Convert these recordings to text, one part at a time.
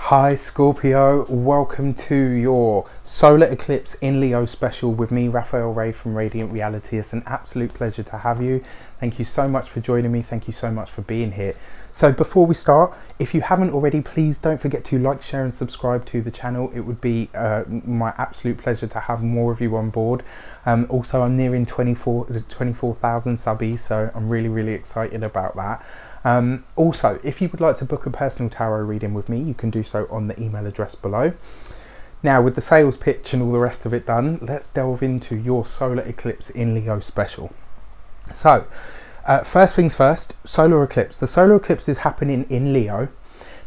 Hi Scorpio, welcome to your solar eclipse in Leo special with me, Raphael from Reydiant.reality. It's an absolute pleasure to have you. Thank you so much for joining me. Thank you so much for being here. So before we start, if you haven't already, please don't forget to like, share and subscribe to the channel. It would be my absolute pleasure to have more of you on board. Also, I'm nearing 24,000 subbies, so I'm really excited about that. Also, if you would like to book a personal tarot reading with me, you can do so on the email address below. Now, with the sales pitch and all the rest of it done, let's delve into your solar eclipse in Leo special. So, first things first, solar eclipse. The solar eclipse is happening in Leo.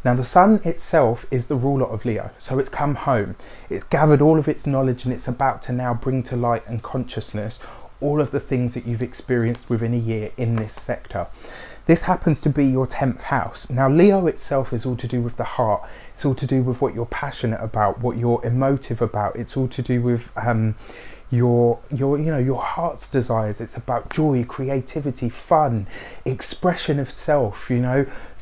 Now, the sun itself is the ruler of Leo, so it's come home. It's gathered all of its knowledge and it's about to now bring to light and consciousness all of the things that you've experienced within a year in this sector. This happens to be your 10th house. Now, Leo itself is all to do with the heart. It's all to do with what you're passionate about, what you're emotive about. It's all to do with your heart's desires. It's about joy, creativity, fun, expression of self,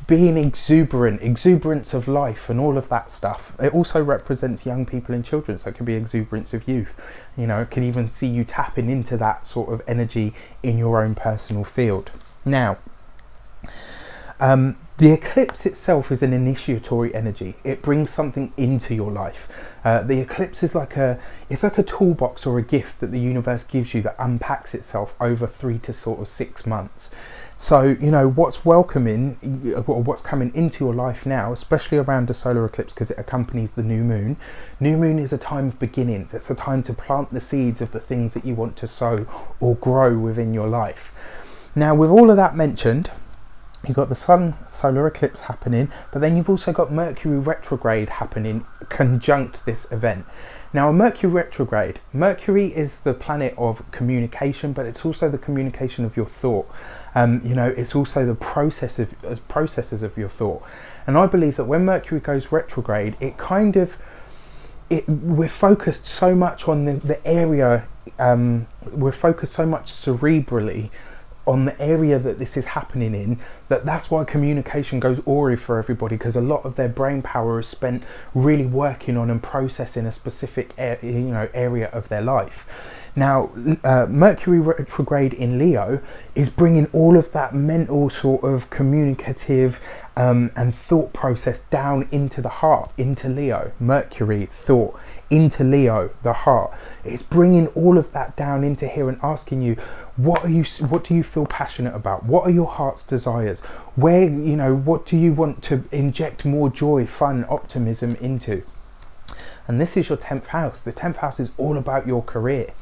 being exuberant, exuberance of life and all of that stuff. It also represents young people and children, so it can be exuberance of youth. It can even see you tapping into that sort of energy in your own personal field. Now, the eclipse itself is an initiatory energy. It brings something into your life. The eclipse is like a toolbox or a gift that the universe gives you that unpacks itself over 3 to sort of 6 months. So, what's welcoming, or what's coming into your life now, especially around the solar eclipse because it accompanies the new moon. New moon is a time of beginnings. It's a time to plant the seeds of the things that you want to sow or grow within your life. Now, with all of that mentioned, you've got the sun solar eclipse happening, but then you've also got Mercury retrograde happening conjunct this event. Now, a Mercury retrograde, Mercury is the planet of communication, but it's also the communication of your thought. It's also the processes of your thought. And I believe that when Mercury goes retrograde, we're focused so much on the area, we're focused so much cerebrally on the area that this is happening in, that's why communication goes awry for everybody, because a lot of their brain power is spent really working on and processing a specific area of their life. Now, Mercury retrograde in Leo is bringing all of that mental sort of communicative and thought process down into the heart, into Leo. Mercury, thought, into Leo, the heart. It's bringing all of that down into here and asking you, what do you feel passionate about? What are your heart's desires? What do you want to inject more joy, fun, optimism into? And this is your 10th house. The 10th house is all about your career.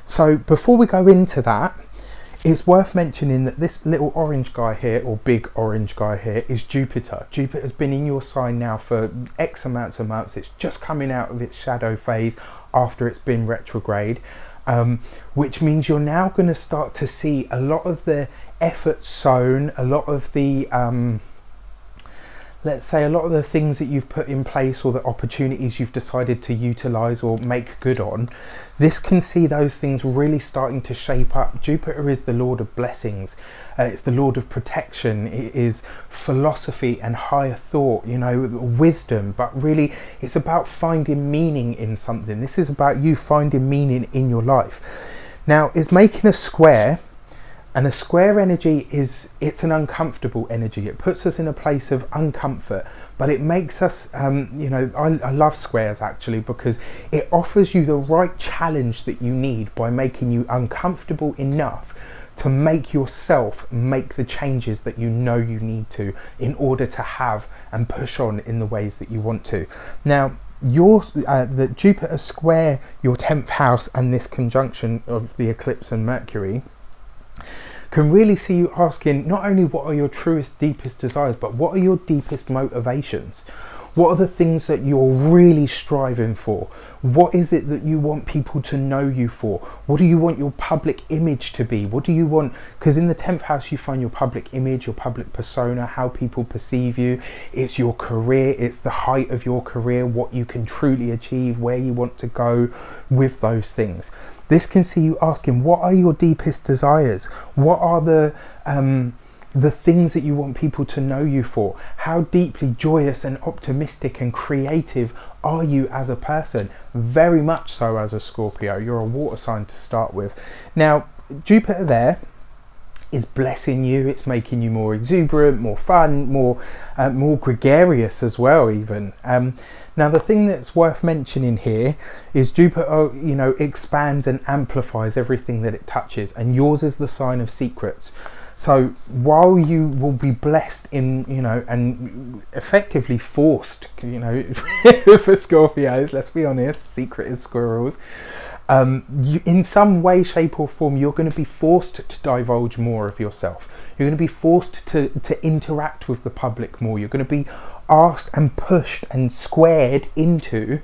So before we go into that, it's worth mentioning that this little orange guy here, or big orange guy here, is Jupiter. Jupiter's been in your sign now for X amounts of months. It's just coming out of its shadow phase after it's been retrograde, which means you're now going to start to see a lot of the effort sown, a lot of the let's say a lot of the things that you've put in place or the opportunities you've decided to utilize or make good on. This can see those things really starting to shape up. Jupiter is the Lord of blessings. It's the Lord of protection. It is philosophy and higher thought, wisdom, but really it's about finding meaning in something. This is about you finding meaning in your life. Now, it's making a square. And a square energy it's an uncomfortable energy. It puts us in a place of uncomfort, but it makes us, I love squares actually, because it offers you the right challenge that you need by making you uncomfortable enough to make yourself make the changes that you need to in order to have and push on in the ways that you want to. Now, the Jupiter square your 10th house and this conjunction of the eclipse and Mercury can really see you asking not only what are your truest, deepest desires, but what are your deepest motivations? What are the things that you're really striving for? What is it that you want people to know you for? What do you want your public image to be? What do you want? Because in the 10th house, you find your public image, your public persona, how people perceive you. It's your career. It's the height of your career, what you can truly achieve, where you want to go with those things. This can see you asking, what are your deepest desires? What are the the things that you want people to know you for. How deeply joyous and optimistic and creative are you as a person? Very much so as a Scorpio. You're a water sign to start with. Now, Jupiter there is blessing you. It's making you more exuberant, more fun, more gregarious as well even. Now the thing that's worth mentioning here is Jupiter, you know, expands and amplifies everything that it touches, and yours is the sign of secrets. So while you will be blessed in, you know, and effectively forced, you know, for Scorpios, let's be honest, secretive squirrels, in some way, shape or form, you're going to be forced to divulge more of yourself. You're going to be forced to interact with the public more. You're going to be asked and pushed and squared into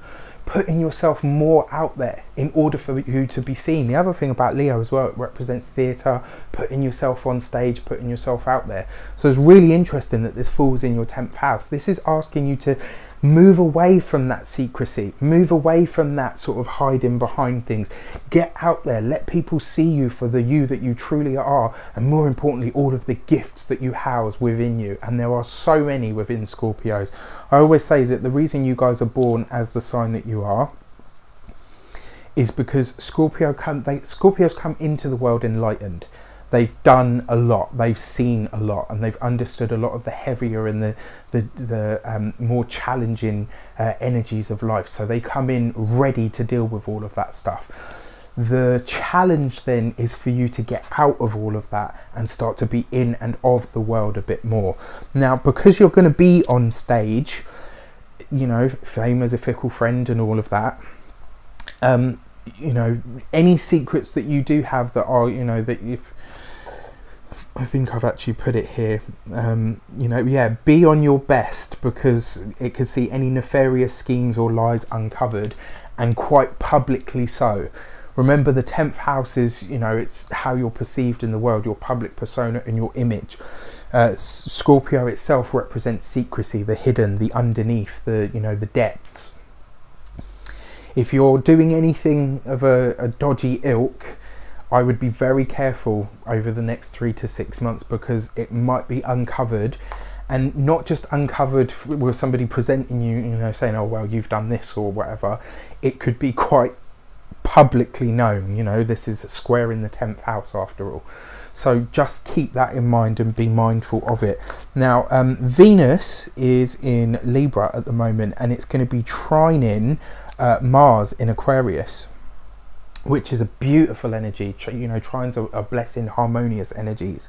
putting yourself more out there in order for you to be seen. The other thing about Leo as well, it represents theatre, putting yourself on stage, putting yourself out there. So it's really interesting that this falls in your 10th house. This is asking you to move away from that secrecy, move away from that sort of hiding behind things. Get out there, let people see you for the you that you truly are, and more importantly, all of the gifts that you house within you. And there are so many within Scorpios. I always say that the reason you guys are born as the sign that you are is because Scorpios come into the world enlightened. They've done a lot, they've seen a lot, and they've understood a lot of the heavier and the more challenging energies of life. So they come in ready to deal with all of that stuff. The challenge then is for you to get out of all of that and start to be in and of the world a bit more. Now, because you're going to be on stage, you know, fame as a fickle friend and all of that, you know, any secrets that you do have that are, you know, that if I think I've actually put it here, you know, yeah, be on your best, because it could see any nefarious schemes or lies uncovered, and quite publicly so. Remember, the 10th house is, you know, it's how you're perceived in the world, your public persona and your image. Scorpio itself represents secrecy, the hidden, the underneath, the, you know, the depths. If you're doing anything of a dodgy ilk, I would be very careful over the next 3 to 6 months, because it might be uncovered, and not just uncovered with somebody presenting you, you know, saying, oh, well, you've done this or whatever. It could be quite publicly known, you know, this is a square in the 10th house after all. So just keep that in mind and be mindful of it. Now, Venus is in Libra at the moment, and it's going to be trining Mars in Aquarius, which is a beautiful energy. You know, trines are blessing, harmonious energies,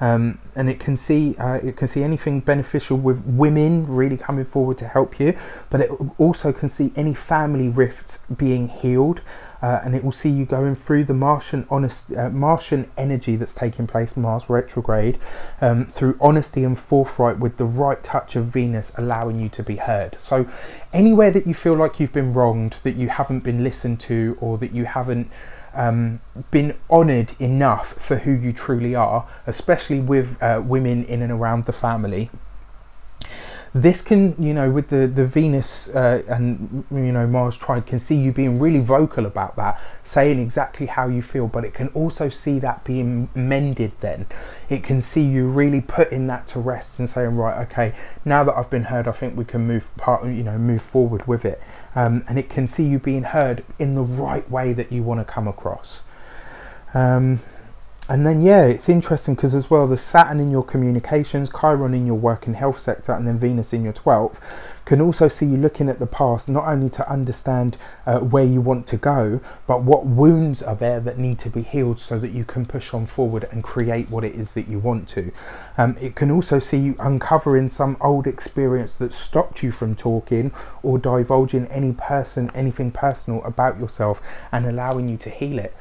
and it can see anything beneficial with women really coming forward to help you, but it also can see any family rifts being healed, and it will see you going through the Martian energy that's taking place, Mars retrograde, through honesty and forthright, with the right touch of Venus allowing you to be heard. So anywhere that you feel like you've been wronged, that you haven't been listened to, or that you haven't been honoured enough for who you truly are, especially with women in and around the family, this can, you know, with the Venus and, you know, Mars trine, can see you being really vocal about that, saying exactly how you feel, but it can also see that being mended then. It can see you really putting that to rest and saying, right, okay, now that I've been heard, I think we can move forward with it. And it can see you being heard in the right way that you want to come across. And then, yeah, it's interesting because as well, the Saturn in your communications, Chiron in your work and health sector, and then Venus in your 12th, can also see you looking at the past, not only to understand where you want to go, but what wounds are there that need to be healed so that you can push on forward and create what it is that you want to. It can also see you uncovering some old experience that stopped you from talking or divulging anything personal about yourself, and allowing you to heal it.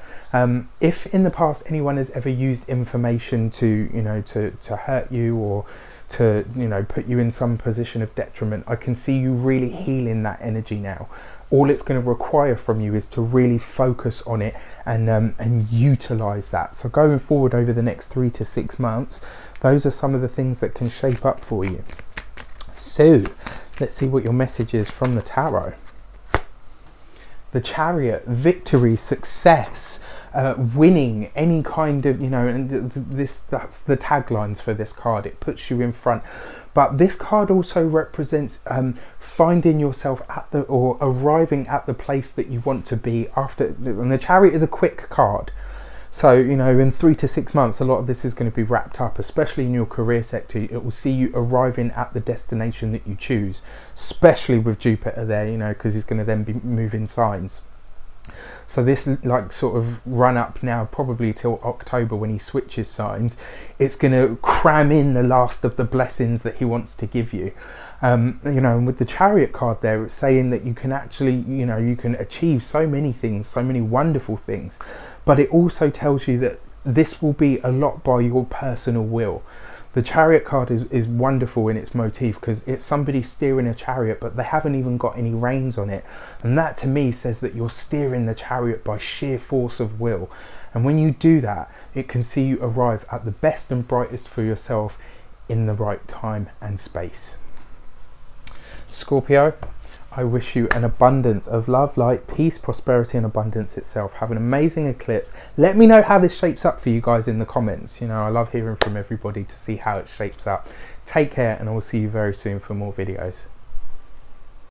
If in the past anyone has ever used information to, you know, to hurt you, or to, you know, put you in some position of detriment, I can see you really healing that energy now. All it's going to require from you is to really focus on it and utilize that. So going forward over the next 3 to 6 months, those are some of the things that can shape up for you. So let's see what your message is from the tarot. the Chariot, victory, success, winning, any kind of, you know, and that's the taglines for this card. It puts you in front. But this card also represents finding yourself at the, or arriving at the place that you want to be after. And the Chariot is a quick card. So, you know, in 3 to 6 months, a lot of this is going to be wrapped up, especially in your career sector. It will see you arriving at the destination that you choose, especially with Jupiter there, you know, because he's going to then be moving signs. So this, like, sort of run up now, probably till October when he switches signs, it's going to cram in the last of the blessings that he wants to give you. You know, and with the Chariot card there, it's saying that you can actually, you know, you can achieve so many things, so many wonderful things. But it also tells you that this will be a lot by your personal will. The Chariot card is wonderful in its motif because it's somebody steering a chariot, but they haven't even got any reins on it. And that to me says that you're steering the chariot by sheer force of will. And when you do that, it can see you arrive at the best and brightest for yourself in the right time and space. Scorpio, I wish you an abundance of love, light, peace, prosperity and abundance itself. Have an amazing eclipse. Let me know how this shapes up for you guys in the comments. You know, I love hearing from everybody to see how it shapes up. Take care and I will see you very soon for more videos.